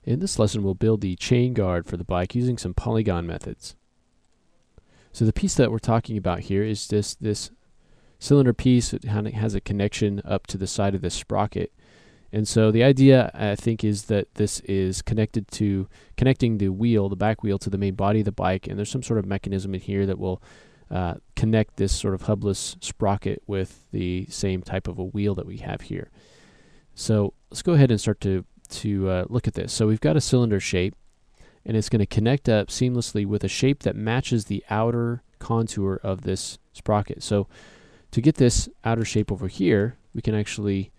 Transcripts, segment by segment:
In this lesson, we'll build the chain guard for the bike using some polygon methods. So the piece that we're talking about here is this cylinder piece. It has a connection up to the side of this sprocket. And so the idea, I think, is that this is connecting the wheel, the back wheel, to the main body of the bike, and there's some sort of mechanism in here that will connect this sort of hubless sprocket with the same type of a wheel that we have here. So let's go ahead and start to look at this. So we've got a cylinder shape, and it's going to connect up seamlessly with a shape that matches the outer contour of this sprocket. So to get this outer shape over here, we can actually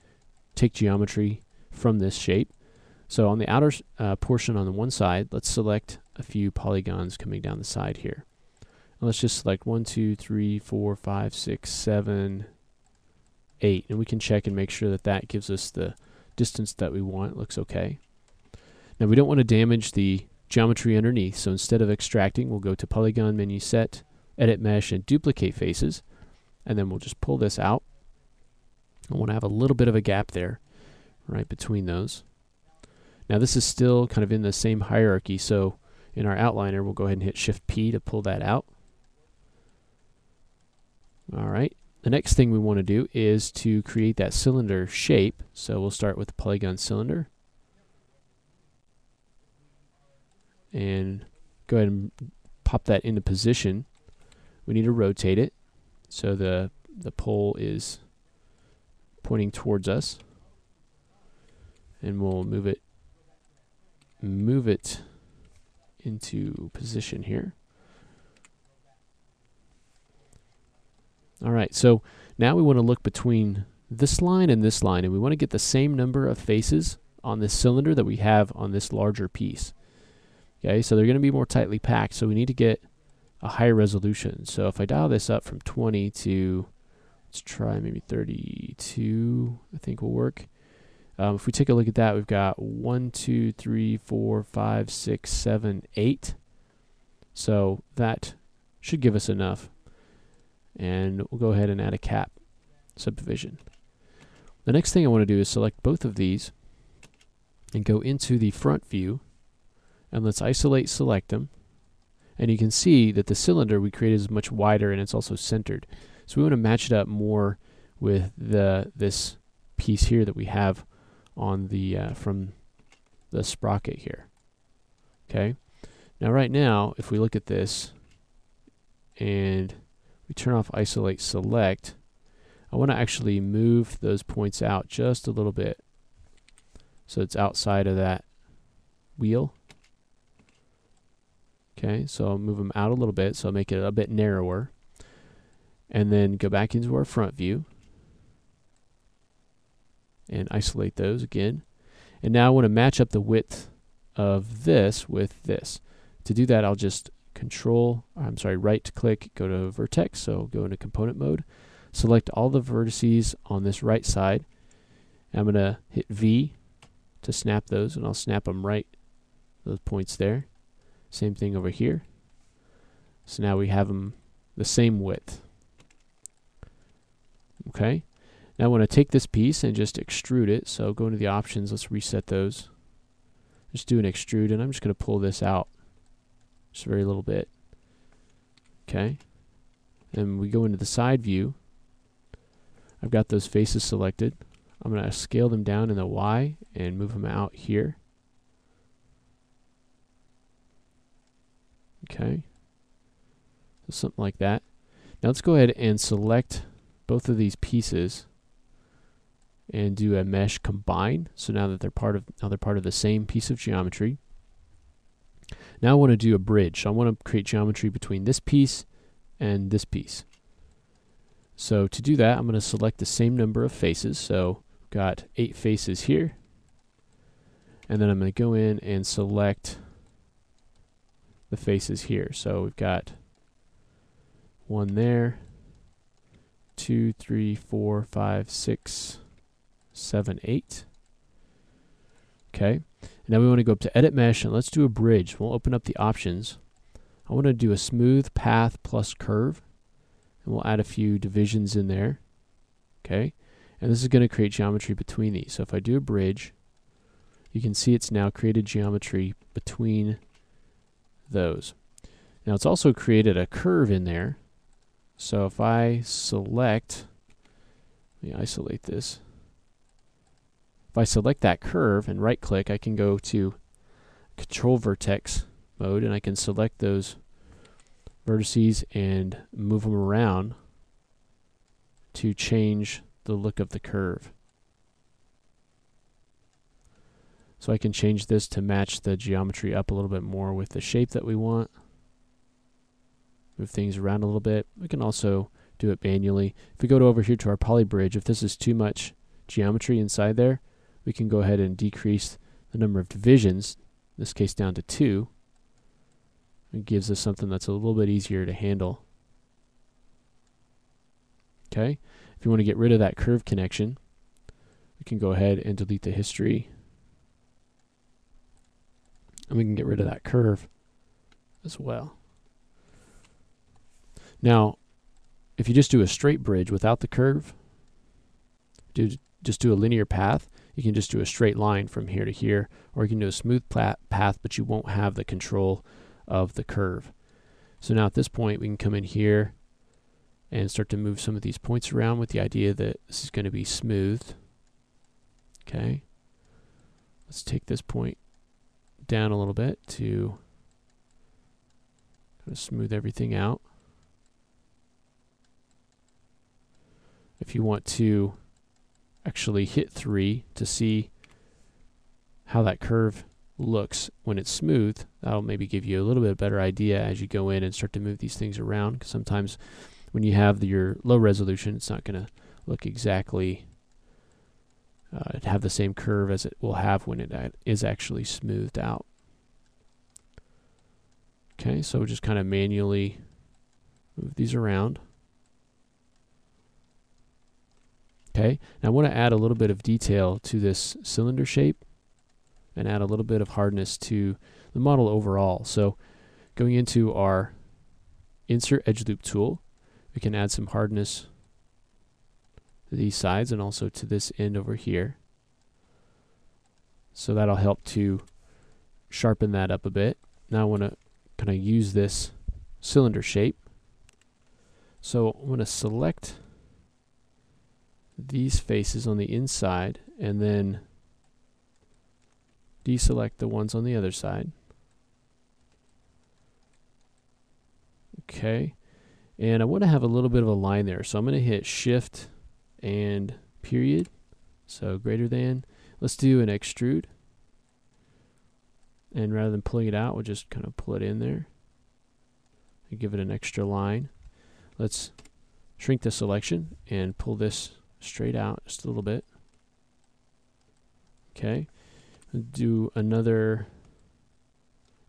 take geometry from this shape. So on the outer portion on the one side, let's select a few polygons coming down the side here. And let's just select 1, 2, 3, 4, 5, 6, 7, 8, and we can check and make sure that that gives us the distance that we want. It looks okay. Now we don't want to damage the geometry underneath, so instead of extracting, we'll go to Polygon Menu Set, Edit Mesh, and Duplicate Faces, and then we'll just pull this out. I want to have a little bit of a gap there, right between those. Now this is still kind of in the same hierarchy, so in our outliner, we'll go ahead and hit Shift P to pull that out. All right. The next thing we want to do is to create that cylinder shape. So we'll start with the polygon cylinder. And go ahead and pop that into position. We need to rotate it so the pole is pointing towards us. And we'll move it into position here. All right, so now we want to look between this line, and we want to get the same number of faces on this cylinder that we have on this larger piece. Okay, so they're going to be more tightly packed, so we need to get a higher resolution. So if I dial this up from 20 to, let's try maybe 32, I think will work. If we take a look at that, we've got 1, 2, 3, 4, 5, 6, 7, 8. So that should give us enough. And we'll go ahead and add a cap subdivision. The next thing I want to do is select both of these and go into the front view, and let's isolate select them. And you can see that the cylinder we created is much wider, and it's also centered. So we want to match it up more with this piece here that we have on the from the sprocket here. Okay. Now right now, if we look at this and we turn off isolate select, I want to actually move those points out just a little bit so it's outside of that wheel. Okay, so I'll move them out a little bit, so I'll make it a bit narrower, and then go back into our front view and isolate those again. And now I want to match up the width of this with this. To do that, I'll just right click, go to vertex, so go into component mode, select all the vertices on this right side. I'm going to hit V to snap those, and I'll snap them right, those points there. Same thing over here. So now we have them the same width. Okay. Now I want to take this piece and just extrude it. So go into the options, let's reset those. Just do an extrude, and I'm just going to pull this out just a very little bit. Okay. And we go into the side view. I've got those faces selected. I'm going to scale them down in the Y and move them out here. Okay. So something like that. Now let's go ahead and select both of these pieces and do a mesh combine. So now that they're part of the same piece of geometry. Now I want to do a bridge. So I want to create geometry between this piece and this piece. So to do that, I'm going to select the same number of faces. So we've got 8 faces here. And then I'm going to go in and select the faces here. So we've got 1 there, 2, 3, 4, 5, 6, 7, 8. Okay. Now we want to go up to Edit Mesh, and let's do a bridge. We'll open up the options. I want to do a smooth path plus curve, and we'll add a few divisions in there. Okay. And this is going to create geometry between these. So if I do a bridge, you can see it's now created geometry between those. Now it's also created a curve in there. So if I select, let me isolate this. If I select that curve and right click, I can go to control vertex mode and I can select those vertices and move them around to change the look of the curve. So I can change this to match the geometry up a little bit more with the shape that we want. Move things around a little bit. We can also do it manually. If we go over here to our poly bridge, if this is too much geometry inside there, we can go ahead and decrease the number of divisions, in this case down to 2. It gives us something that's a little bit easier to handle. Okay, if you want to get rid of that curve connection, we can go ahead and delete the history. And we can get rid of that curve as well. Now, if you just do a straight bridge without the curve, just do a linear path, you can just do a straight line from here to here, or you can do a smooth path, but you won't have the control of the curve. So now at this point, we can come in here and start to move some of these points around with the idea that this is going to be smoothed. Okay, let's take this point down a little bit to kind of smooth everything out. If you want to actually hit 3 to see how that curve looks when it's smooth, that'll maybe give you a little bit better idea as you go in and start to move these things around, because sometimes when you have your low resolution, it's not going to look exactly have the same curve as it will have when it is actually smoothed out. Okay, so we'll just kind of manually move these around. Okay, now I want to add a little bit of detail to this cylinder shape and add a little bit of hardness to the model overall. So going into our Insert Edge Loop tool, we can add some hardness to these sides and also to this end over here. So that'll help to sharpen that up a bit. Now I want to kind of use this cylinder shape. So I'm going to select these faces on the inside and then deselect the ones on the other side. Okay, and I want to have a little bit of a line there, so I'm going to hit Shift and period, so greater than. Let's do an extrude, and rather than pulling it out, we'll just kind of pull it in there and give it an extra line. Let's shrink the selection and pull this straight out just a little bit. Okay, do another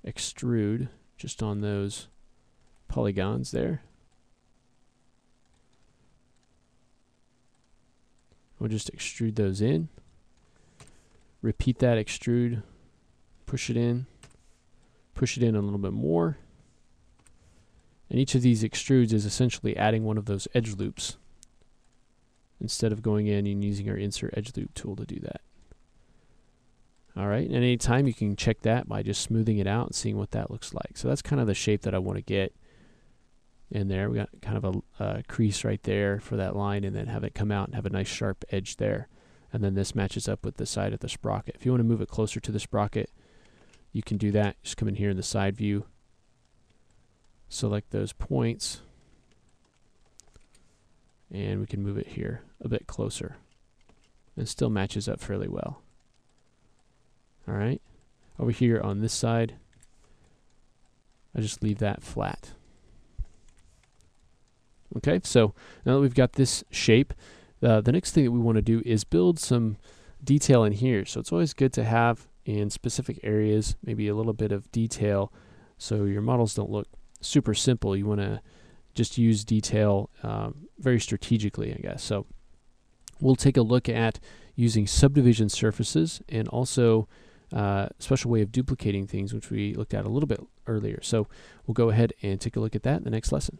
extrude just on those polygons there. We'll just extrude those in. Repeat that extrude, push it in a little bit more. And each of these extrudes is essentially adding one of those edge loops instead of going in and using our Insert Edge Loop tool to do that. Alright, and any time you can check that by just smoothing it out and seeing what that looks like. So that's kind of the shape that I want to get in there. We got kind of a crease right there for that line, and then have it come out and have a nice sharp edge there. And then this matches up with the side of the sprocket. If you want to move it closer to the sprocket, you can do that. Just come in here in the side view, select those points, and we can move it here a bit closer. It still matches up fairly well. Alright, over here on this side, I just leave that flat. Okay, so now that we've got this shape, the next thing that we want to do is build some detail in here. So it's always good to have in specific areas maybe a little bit of detail so your models don't look super simple. You want to just use detail very strategically, I guess. So we'll take a look at using subdivision surfaces and also a special way of duplicating things, which we looked at a little bit earlier. So we'll go ahead and take a look at that in the next lesson.